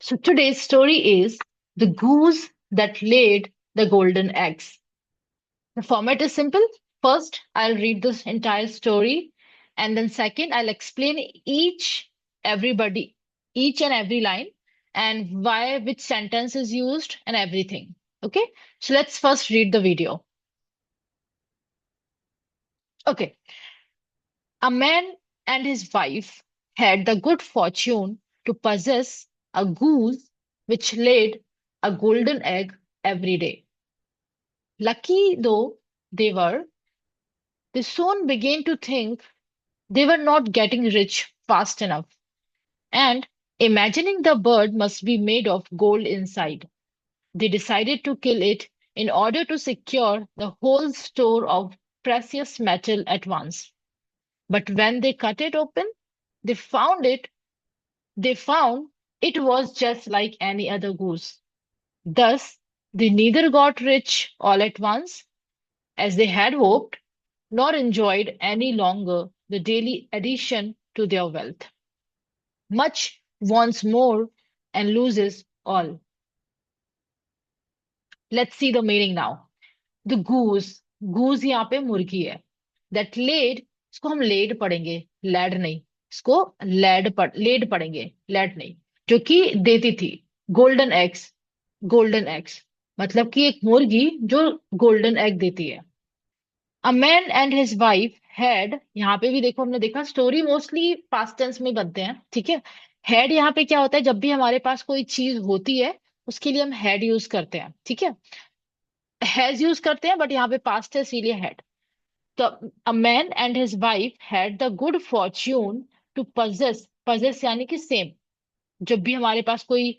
So today's story is The Goose That Laid the Golden Eggs. The format is simple. First, I'll read this entire story, and then second, I'll explain everybody, each and every line, and why which sentence is used and everything. Okay, so let's first read the video. Okay, a man and his wife had the good fortune to possess a goose which laid a golden egg every day. Lucky though they were, they soon began to think they were not getting rich fast enough, and imagining the bird must be made of gold inside, they decided to kill it in order to secure the whole store of precious metal at once. But when they cut it open, they found it they found it was just like any other goose. Thus, they neither got rich all at once, as they had hoped, nor enjoyed any longer the daily addition to their wealth. Much wants more and loses all. Let's see the meaning now. The goose यहाँ पे मुर्गी है. That laid, इसको हम lead पढ़ेंगे, lead नहीं. इसको lead पढ़ेंगे, लैड नहीं. जो कि देती थी गोल्डन एग्स मतलब कि एक मुर्गी जो गोल्डन एग देती है. अ man and his wife had, यहाँ पे भी देखो हमने देखा स्टोरी मोस्टली पास्ट टेंस में बनते हैं. ठीक है. हैड यहाँ पे क्या होता है, जब भी हमारे पास कोई चीज होती है उसके लिए हम हैड यूज करते हैं. ठीक है. हैज यूज करते हैं बट यहाँ पे पास्ट है इसीलिए हैड. तो a man and his wife had the good fortune to possess यानी कि सेम. जब भी हमारे पास कोई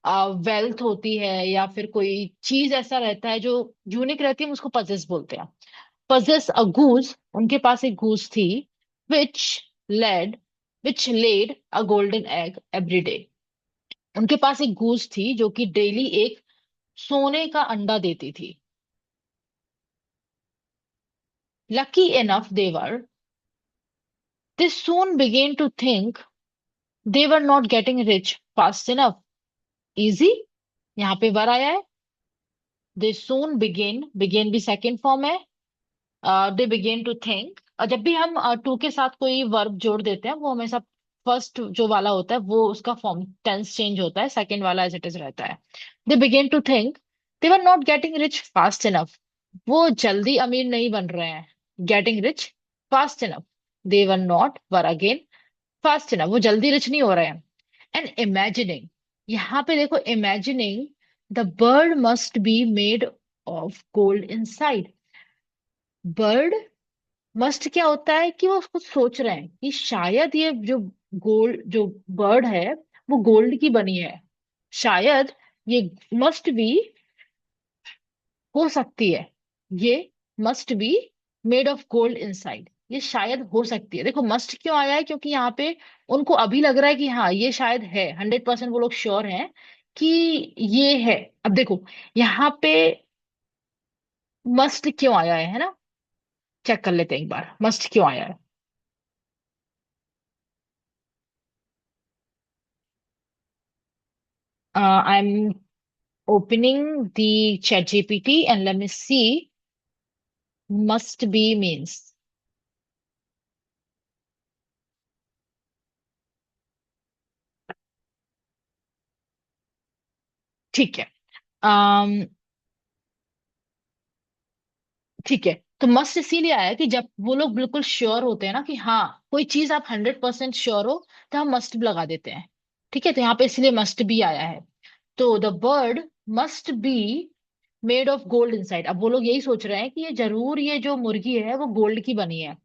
वेल्थ होती है या फिर कोई चीज ऐसा रहता है जो यूनिक रहती है हम उसको पजेस बोलते हैं. possess a goose, उनके पास एक goose थी, which led, which laid a golden egg every day. उनके पास एक goose थी जो कि डेली एक सोने का अंडा देती थी. Lucky enough they were, they soon began to think they were not getting rich fast enough. Easy, यहाँ पे वर आया है. They soon begin भी सेकेंड फॉर्म है. दे बिगेन टू थिंक, और जब भी हम टू के साथ कोई वर्ब जोड़ देते हैं वो हमेशा फर्स्ट जो वाला होता है वो उसका फॉर्म टेंस चेंज होता है, सेकंड वाला एज इट इज रहता है. They begin to think they were not getting rich fast enough, वो जल्दी अमीर नहीं बन रहे हैं. Getting rich fast enough, they were not were again fast enough, वो जल्दी रिच नहीं हो रहे हैं. एंड इमेजिनिंग, यहाँ पे देखो imagining the bird must be made of gold inside. Bird must क्या होता है कि वो उसको सोच रहे हैं कि शायद ये जो बर्ड है वो गोल्ड की बनी है. शायद ये मस्ट बी हो सकती है, ये must be made of gold inside, ये शायद हो सकती है. देखो मस्ट क्यों आया है, क्योंकि यहाँ पे उनको अभी लग रहा है कि हाँ ये शायद है. 100% वो लोग श्योर हैं कि ये है. अब देखो यहाँ पे मस्ट क्यों आया है ना, चेक कर लेते हैं एक बार मस्ट क्यों आया है. I am opening the chat GPT and let me see must be means. ठीक है. अम ठीक है, तो मस्ट इसीलिए आया कि जब वो लोग बिल्कुल श्योर होते हैं ना कि हाँ कोई चीज आप 100% श्योर हो तो हम मस्ट लगा देते हैं. ठीक है, तो यहाँ पे इसलिए मस्ट भी आया है. तो the bird must be made of gold inside, अब वो लोग यही सोच रहे हैं कि ये जरूर ये जो मुर्गी है वो गोल्ड की बनी है.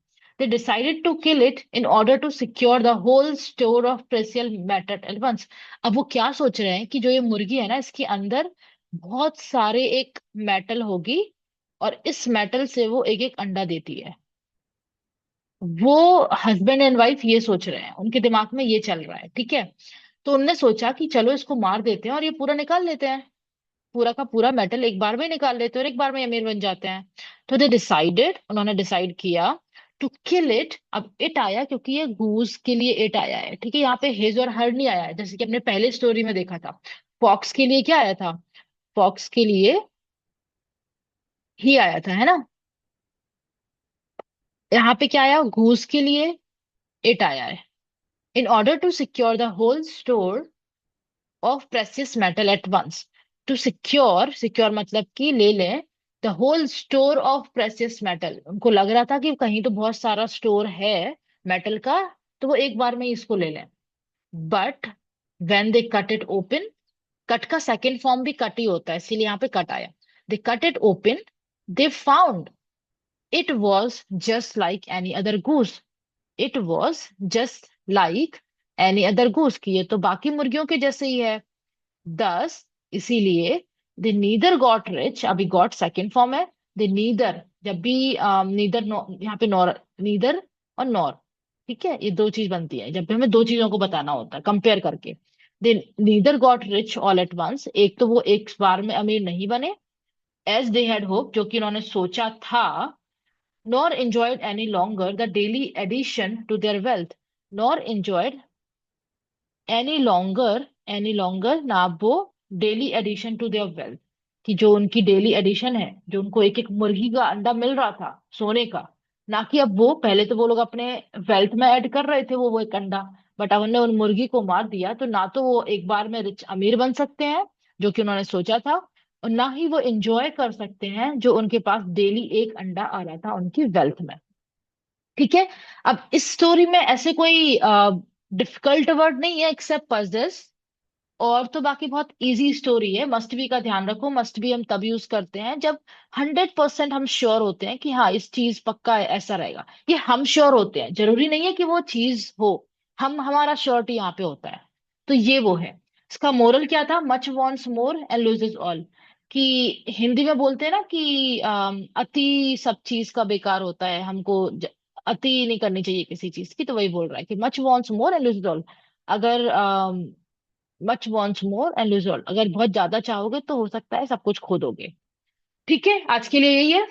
They decided to kill it in order to secure the whole store of precious metal at once. अब वो क्या सोच रहे हैं कि जो ये मुर्गी है ना इसके अंदर बहुत सारे एक मेटल होगी और इस मेटल से वो एक एक अंडा देती है. वो हस्बैंड एंड वाइफ ये सोच रहे हैं, उनके दिमाग में ये चल रहा है. ठीक है. तो उनने सोचा कि चलो इसको मार देते हैं और ये पूरा निकाल लेते हैं, पूरा का पूरा मेटल एक बार में निकाल लेते हैं और एक बार में अमीर बन जाते हैं. तो दे डिसाइडेड, उन्होंने डिसाइड किया टू किल इट। अब इट आया क्योंकि ये गूज के लिए इट आया है, ठीक है। यहाँ पे हिज और हर नहीं आया है, जैसे कि अपने पहले स्टोरी में देखा था। फॉक्स के लिए क्या आया था? फॉक्स के लिए ही आया था, है ना। यहाँ पे क्या आया? गूज के लिए इट आया है। In order to secure the whole store of precious metal at once. To secure, secure मतलब कि ले लें, the whole store of precious metal. उनको लग रहा था कि कहीं तो बहुत सारा स्टोर है मेटल का, तो वो एक बार में ही इसको ले लें। But when they cut it open, cut का सेकेंड फॉर्म भी कट ही होता है, इसीलिए यहाँ पे कट आया। They cut it open, they found it was just like any other goose. It was just like any other goose, कि ये तो बाकी मुर्गियों के जैसे ही है। दस, इसीलिए, दे नीदर गॉट रिच, अभी गॉट सेकेंड फॉर्म है। दे नीदर, जब भी नीदर, यहाँ पे नॉर, नीदर और नॉर, ठीक है, ये दो चीज बनती है जब भी हमें दो चीजों को बताना होता है कंपेयर करके। They neither got rich all at once, एक तो वो एक बार में अमीर नहीं बने, एज दे हैड होप, जो कि उन्होंने सोचा था, nor enjoyed any longer the daily addition to their wealth. Nor enjoyed any longer ना वो daily addition to their wealth, कि जो उनकी डेली एडिशन है, जो उनको एक एक मुर्गी का अंडा मिल रहा था सोने का, ना कि अब वो, पहले तो वो लोग अपने वेल्थ में ऐड कर रहे थे वो एक अंडा, बट अब उन्होंने उन मुर्गी को मार दिया, तो ना तो वो एक बार में रिच अमीर बन सकते हैं जो कि उन्होंने सोचा था, और ना ही वो एंजॉय कर सकते हैं जो उनके पास डेली एक अंडा आ रहा था उनकी वेल्थ में। ठीक है। अब इस स्टोरी में ऐसे कोई डिफिकल्ट वर्ड नहीं है एक्सेप्ट पजेस, और तो बाकी बहुत इजी स्टोरी है। मस्ट बी का ध्यान रखो, मस्ट बी हम तब यूज करते हैं जब 100% हम श्योर होते हैं कि हाँ इस चीज पक्का ऐसा रहेगा। ये हम श्योर होते हैं, जरूरी नहीं है कि वो चीज हो, हम हमारा श्योरिटी यहाँ पे होता है। तो ये वो है। इसका मोरल क्या था? Much wants more and loses all. कि हिंदी में बोलते हैं ना कि अति सब चीज का बेकार होता है, हमको अति नहीं करनी चाहिए किसी चीज की, तो वही बोल रहा है कि much wants more and loses all. अगर much wants more and lose all, अगर बहुत ज्यादा चाहोगे तो हो सकता है सब कुछ खो दोगे। ठीक है, आज के लिए यही है।